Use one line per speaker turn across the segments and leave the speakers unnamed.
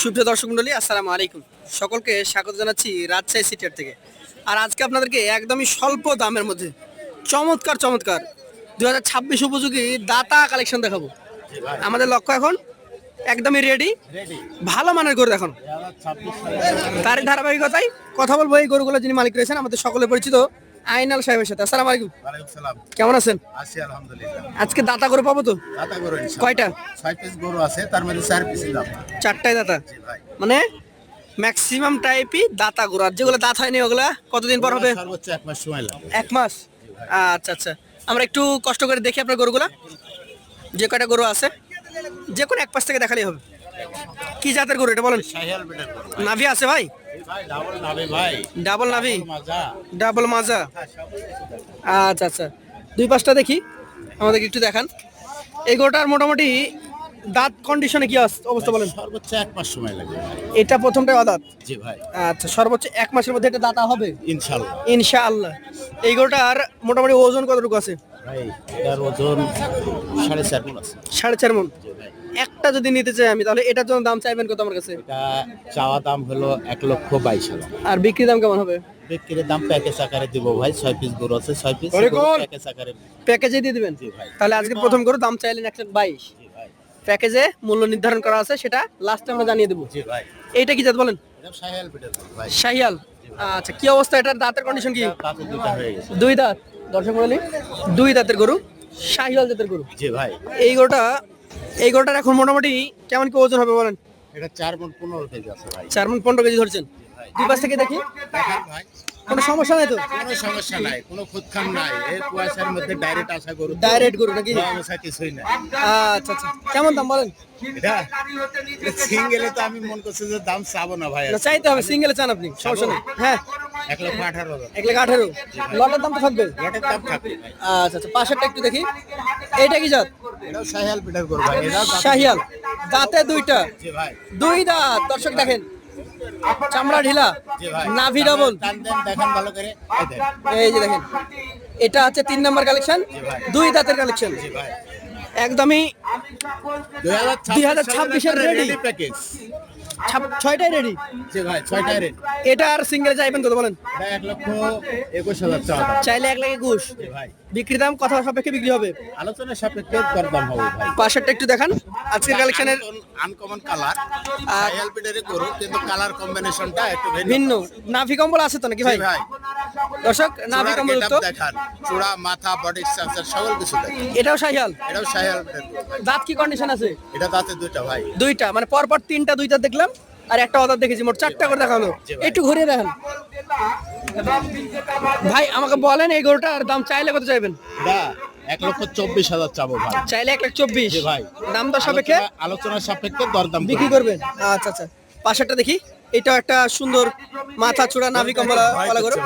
সুপ্রিয় দর্শক মণ্ডলী, আসসালামু আলাইকুম। সকলকে স্বাগত জানাচ্ছি রাজশাহী সিটির থেকে। আর আজকে আপনাদেরকে একদমই স্বল্প দামের মধ্যে চমৎকার 2026 উপযোগী দাতা কালেকশন দেখাবো। আমাদের লক্ষ্য এখন একদমই রেডি, ভালো মানের গরু দেখানো। তার ধারাবাহিকতায় কথা বলবো এই গরুগুলো যিনি মালিক রয়েছেন আমাদের সকলে পরিচিত আইনাল সাহেবের সাথে। আসসালামু আলাইকুম।
ওয়ালাইকুম সালাম।
কেমন আছেন?
আছি আলহামদুলিল্লাহ।
আজকে দাতা গরু পাবো তো?
দাতা গরু ইনশাআল্লাহ।
কয়টা?
6 পিস গরু আছে, তার মধ্যে 4 পিস দাম।
চারটাই দাতা,
জি ভাই।
মানে ম্যাক্সিমাম টাইপই দাতা গরু। আর যেগুলো দাঁত হয়নি ওগুলা কতদিন পর হবে?
সর্বোচ্চ 1 মাস সময় লাগে।
1 মাস। আচ্ছা আচ্ছা, আমরা একটু কষ্ট করে দেখি আপনার গরুগুলা। যে কয়টা গরু আছে যে কোনো এক পাশ থেকে দেখালেই হবে। কি জাতের গরু এটা বলেন?
শাহিয়াল বেটার গরু।
নাভি আছে ভাই?
ভাই ডাবল নাবে ভাই।
ডাবল নাভি,
মাজা।
ডাবল মাজা। আচ্ছা আচ্ছা, দুই পাশটা দেখি, আমাদেরকে একটু দেখান। এই গরুটার মোটামুটি দাঁত কন্ডিশনে কি অবস্থা বলেন?
সর্বোচ্চ 1 মাস সময় লাগে ভাই।
এটা প্রথমটাই অদাঁত?
জি ভাই।
আচ্ছা, সর্বোচ্চ 1 মাসের মধ্যে এটা দাতা হবে
ইনশাআল্লাহ।
ইনশাআল্লাহ। এই গরুটার মোটামুটি ওজন কতটুকু আছে
ভাই এটার ওজন 4.5 মণ আছে।
4.5 মণ।
জি ভাই।
একটা যদি নিতে চাই আমি, তাহলে এটার জন্য দাম চাইবেন কত আমার কাছে?
এটা চাওয়া দাম হলো 1,22,000।
আর বিক্রি দাম কেমন হবে?
বিক্রির দাম প্যাকেজ আকারে দিব ভাই। 6 পিস গরু আছে, 6 পিস প্যাকেজ আকারে।
প্যাকেজে দিয়ে দিবেন?
জি ভাই।
তাহলে আজকে প্রথম গরু দাম চাইলেন 1,22,000।
জি ভাই।
প্যাকেজে মূল্য নির্ধারণ করা আছে, সেটা লাস্টে আমরা জানিয়ে দেবো।
জি ভাই।
এইটা কি জাত বলেন?
এটা শাহিয়াল বেটার গরু ভাই।
শাহিয়াল। আচ্ছা, কি অবস্থা এটার? দাঁতের কন্ডিশন কি?
দাঁতে দুটো হয়ে গেছে।
দুই দাঁত। দর্শক মণ্ডলী, দুই দাঁতের গরু, শাহিয়াল জাতের গরু।
জি ভাই।
এই গরুটার এখন মোটামুটি কেমন কি ওজন হবে বলেন?
এটা 4 মণ 15 কেজি আছে ভাই।
4 মণ 15 কেজি ধরছেন। দুই পাশ থেকে দেখি,
দেখেন ভাই,
কোনো সমস্যা নাই তো?
কোনো সমস্যা নাই, কোনো খুঁতখাম নাই। এই কুয়াশার মধ্যে ডাইরেক্ট আসা গরু তো।
ডাইরেক্ট গরু নাকি?
সমস্যা কিছুই নাই।
আচ্ছা আচ্ছা, কেমন দাম বলেন?
এটা সিঙ্গেলে তো আমি মন করছি যে দাম চাবো না ভাই।
না, চাইতে হবে। সিঙ্গেলে চান আপনি? সমস্যা নেই। হ্যাঁ,
1,18,000।
1,18,000। লটের দাম তো থাকবে।
লটের দাম থাকবে ভাই।
আচ্ছা আচ্ছা, পাশেরটা একটু দেখি। এইটা কি জাত?
এটাও শাহিয়াল বেটার গরু ভাই। এটাও
শাহিয়াল। দাঁতে দুইটা,
জি ভাই।
দুই দাঁত। দর্শক দেখেন, চামড়া ঢিলা,
জি ভাই।
নাভি ডাবল।
টান দেন, দেখেন ভালো করে। এই দেন।
এই যে দেখেন, এটা হচ্ছে 3 নাম্বার কালেকশন,
ভাই।
দুই দাঁতের কালেকশন।
জি ভাই।
একদমই
2026
এর ready।
Ready package.
6টাই রেডি।
জি ভাই, 6টা রেডি।
এটা আর সিঙ্গেলে চাইবেন কত বলেন?
এটা 1,21,000 চাওয়া দাম।
চাইলে 1,21,000।
জি ভাই।
বিক্রি দাম কথা সাপেক্ষে বিক্রি হবে।
আলোচনার সাপেক্ষে দরদাম হবে ভাই।
পাশেরটা একটু দেখান, আজকের কালেকশনের
আনকমন কালার, শাহিয়াল বেটারে গরু, কিন্তু কালার কম্বিনেশনটা একটু
ভিন্ন। নাভি কম্বল আছে তো নাকি ভাই?
ভাই।
দর্শক, নাভি
চূড়ার
কম্বল
getup
তো।
দেখান, চূড়া, মাথা, বডি স্ট্রাকচার সকল কিছু দেখান।
এটাও শাহিয়াল।
এটাও শাহিয়াল বেটার গরু ভাই।
দাঁত কি কন্ডিশন আছে?
এটা দাঁতে দুইটা ভাই।
দুইটা, মানে পরপর 3টা দুইটা দেখলাম, আর একটা অদার দেখেছি। মোট 4টা করে দেখানো।
জি ভাই।
একটু ঘুরিয়ে দেখেন ভাই, আমাকে বলেন এই গরুটার দাম চাইলে কত চাইবেন?
এটা 1,24,000 চাবো ভাই।
চাইলে 1,24,000।
জি ভাই।
দাম দর সাপেক্ষে
আলোচনার সাপেক্ষে দরদাম
বিক্রি করবেন? আচ্ছা আচ্ছা, পাশেরটা দেখি। এটাও একটা সুন্দর মাথা চূড়া নাভি কম্বলা ওয়ালা গরু।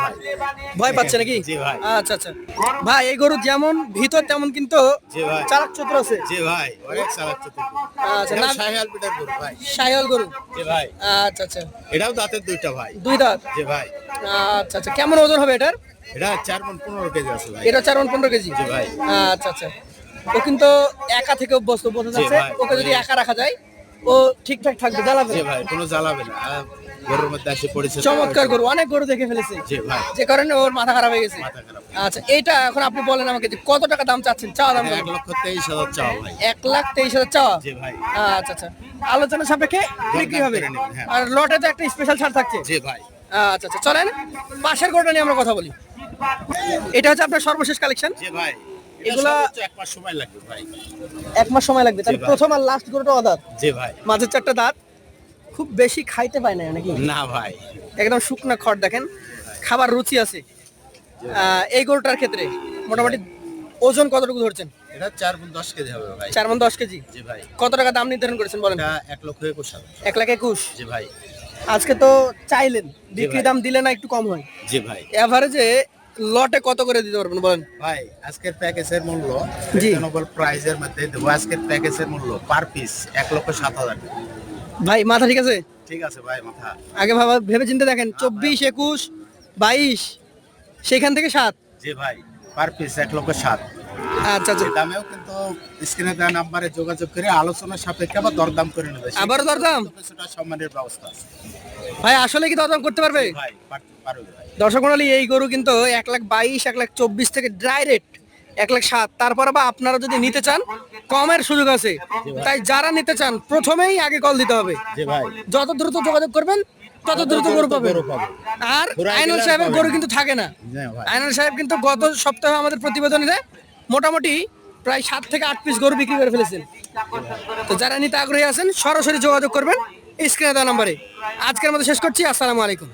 ভয় পাচ্ছে নাকি?
জি ভাই।
আচ্ছা আচ্ছা ভাই, এই গরু যেমন ভিতর তেমন কিন্তু
জি ভাই।
চালাক চতুর আছে।
জি ভাই, অনেক চালাচ্ছে তো।
আচ্ছা,
এটাও
না-
শাহিয়াল বেটার গরু ভাই।
শাহিওয়াল গরু।
জি ভাই।
আচ্ছা আচ্ছা,
এটাও দাঁতের দুইটা ভাই।
দুই দাঁত।
জি ভাই।
আচ্ছা আচ্ছা, কেমন ওজন হবে এটার?
এটা 4 মণ 15 কেজি আছে ভাই।
এটা 4 মণ 15 কেজি।
জি ভাই।
আচ্ছা আচ্ছা, ও কিন্তু একা থেকে অভ্যস্ত, বোঝা যাচ্ছে।
ভাই।
ওকে যদি একা রাখা যায় ও ঠিকঠাক থাকবে, জ্বালাবে
জি
না।
ভাই, কোনো জ্বালাবে না। গরুর মধ্যে এসে পড়েছে তো।
চমৎকার গরু, অনেক গরু দেখে ফেলেছে,
জি ভাই।
যে কারণে ওর মাথা খারাপ হয়ে গেছে।
মাথা খারাপ।
আচ্ছা, এইটা এখন আপনি বলেন আমাকে যে কত টাকা দাম চাচ্ছেন? চাওয়া দাম
1,23,000 চাও ভাই।
1,23,000 চাওয়া।
জি ভাই।
আচ্ছা আচ্ছা, আলোচনা সাপেক্ষে বিক্রি হবে।
করে নেবেন, হ্যাঁ।
আর লটে তো একটা স্পেশাল ছাড় থাকছে।
জি ভাই।
আচ্ছা আচ্ছা, চলেন পাশের গরুটা নিয়ে আমরা কথা বলি। এটা হচ্ছে আপনার সর্বশেষ কালেকশন।
জি ভাই।
এগুলা
1 মাস সময় লাগবে ভাই।
1 মাস সময় লাগবে। তাহলে
ভাই।
প্রথম আর লাস্ট গরুটা অদাঁত,
জি ভাই।
মাঝের 4টা দাঁত। খুব বেশি খাইতে পায় না নাকি?
না ভাই।
একদম শুকনা খড়। দেখেন, খাবার রুচি আছে। এই গরুটার ক্ষেত্রে মোটামুটি ওজন কতটুকু ধরছেন?
এটা 4 মণ 10 কেজি হবে ভাই।
4 মণ 10 কেজি।
জি ভাই।
কত টাকা দাম নির্ধারণ করেছেন বলেন?
এটা 1,21,000।
1,21,000।
জি ভাই।
আজকে তো চাইলেন, বিক্রি
ভাই।
দাম দিলে না একটু কম হয়?
জি ভাই।
এভারেজে লটে কত করে দিতে পারবেন বলেন?
ভাই, আজকের প্যাকেজের মূল্য
জি।
রিজনেবল প্রাইসের মধ্যে দেবো। আজকের প্যাকেজের মূল্য পার পিস 1,07,000 টাকা।
ভাই মাথা ঠিক আছে?
ঠিক আছে ভাই, মাথা।
আগে ভেবে চিন্তে দেখেন, 24, 21, 22, সেখান থেকে 7।
জি ভাই, পার পিস 1,07,000।
আচ্ছা আচ্ছা,
এই দামেও কিন্তু স্ক্রিনে দেওয়া নাম্বারে যোগাযোগ করে আলোচনা সাপেক্ষে আবার দরদাম করে নেবে।
আবারও দরদাম?
কিছুটা সম্মানের ব্যবস্থা আছে।
ভাই আসলে কি দরদাম করতে পারবে?
ভাই পারবে ভাই।
দর্শক মণ্ডলী, এই গরু কিন্তু 1,22,000 1,24,000 থেকে ডাইরেক্ট 1,07,000। তারপর আবার আপনারা যদি নিতে চান কমের সুযোগ আছে, তাই যারা নিতে চান প্রথমেই আগে কল দিতে হবে।
জি ভাই,
যত দ্রুত যোগাযোগ করবেন তত দ্রুত গরু পাবেন। আর আইনুল সাহেবের গরু কিন্তু থাকে না।
জি ভাই।
আইনুল সাহেব কিন্তু গত সপ্তাহে আমাদের প্রতিবেদনে মোটামুটি প্রায় 7 থেকে 8 পিস গরু বিক্রি করে ফেলেছেন। তো যারা নিতে আগ্রহী আছেন সরাসরি যোগাযোগ করবেন স্ক্রিনে দেওয়া নম্বরে। আজকের মতো শেষ করছি, আসসালামু আলাইকুম।